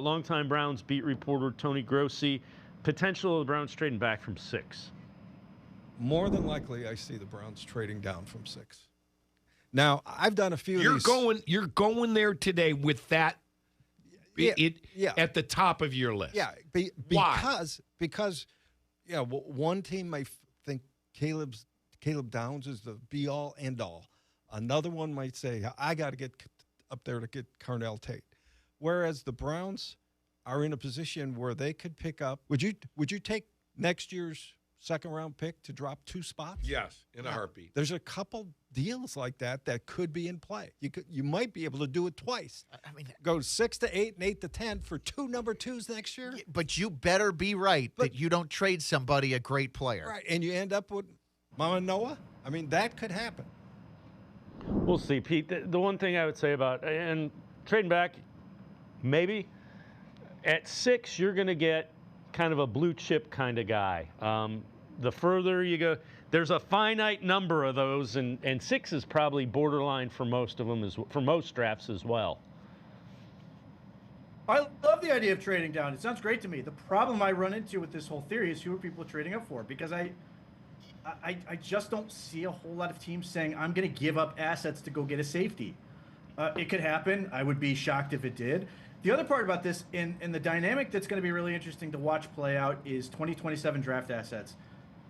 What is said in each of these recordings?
Longtime Browns beat reporter Tony Grossi, potential of the Browns trading back from 6. More than likely, I see the Browns trading down from 6. Now, I've done a few of these. You're going there today with that at the top of your list. Yeah, Why? Because one team might think Caleb Downs is the be-all, end-all. Another one might say, I got to get up there to get Carnell Tate. Whereas the Browns are in a position where they could pick up. Would you take next year's second-round pick to drop 2 spots? Yes, in a heartbeat. There's a couple deals like that could be in play. You might be able to do it twice. I mean, go 6 to 8 and 8 to 10 for 2 number 2s next year. But you better be right that you don't trade somebody a great player. Right, and you end up with Mama Noah. I mean, that could happen. We'll see, Pete. The one thing I would say about and trading back, maybe at 6 you're going to get kind of a blue chip kind of guy. The further you go, there's a finite number of those, and 6 is probably borderline for most of them, for most drafts as well. I love the idea of trading down. It sounds great to me. The problem I run into with this whole theory is who are people trading up for? Because I just don't see a whole lot of teams saying, I'm going to give up assets to go get a safety. It could happen. I would be shocked if it did. The other part about this, and the dynamic that's going to be really interesting to watch play out, is 2027 draft assets.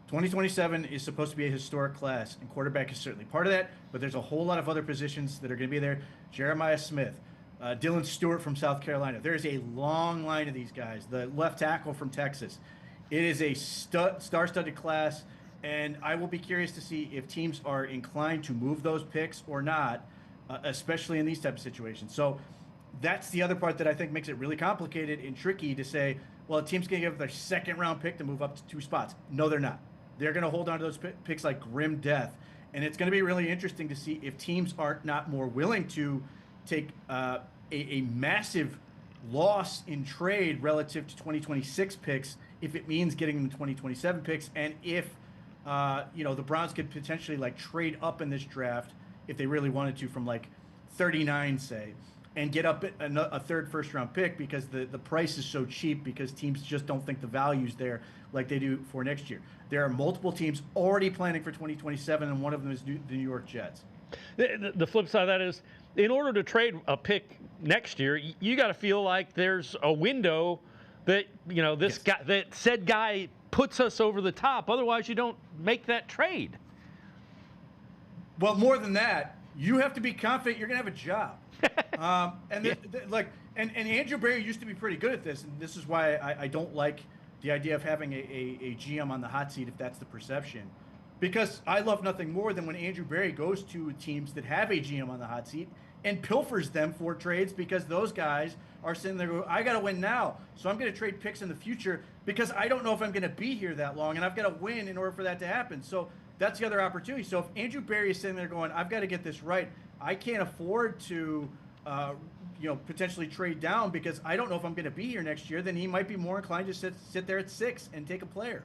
2027 is supposed to be a historic class, and quarterback is certainly part of that, but there's a whole lot of other positions that are going to be there. Jeremiah Smith, Dylan Stewart from South Carolina. There's a long line of these guys. The left tackle from Texas. It is a star-studded class, and I will be curious to see if teams are inclined to move those picks or not, especially in these type of situations. So that's the other part that I think makes it really complicated and tricky to say, well, a team's going to give their second-round pick to move up to 2 spots. No, they're not. They're going to hold on to those picks like grim death. And it's going to be really interesting to see if teams are not more willing to take a massive loss in trade relative to 2026 picks if it means getting them 2027 picks, and if the Browns could potentially like trade up in this draft if they really wanted to from like 39, say, and get up a third first-round pick because the price is so cheap because teams just don't think the value's there like they do for next year. There are multiple teams already planning for 2027, and one of them is the New York Jets. The flip side of that is, in order to trade a pick next year, you got to feel like there's a window that guy, that said guy puts us over the top. Otherwise, you don't make that trade. Well, more than that, you have to be confident you're going to have a job. And Andrew Berry used to be pretty good at this, and this is why I don't like the idea of having a GM on the hot seat if that's the perception. Because I love nothing more than when Andrew Berry goes to teams that have a GM on the hot seat and pilfers them for trades because those guys are sitting there going, I got to win now, so I'm going to trade picks in the future because I don't know if I'm going to be here that long, and I've got to win in order for that to happen. So that's the other opportunity. So if Andrew Berry is sitting there going, I've got to get this right, I can't afford to potentially trade down because I don't know if I'm going to be here next year, then he might be more inclined to sit there at 6 and take a player.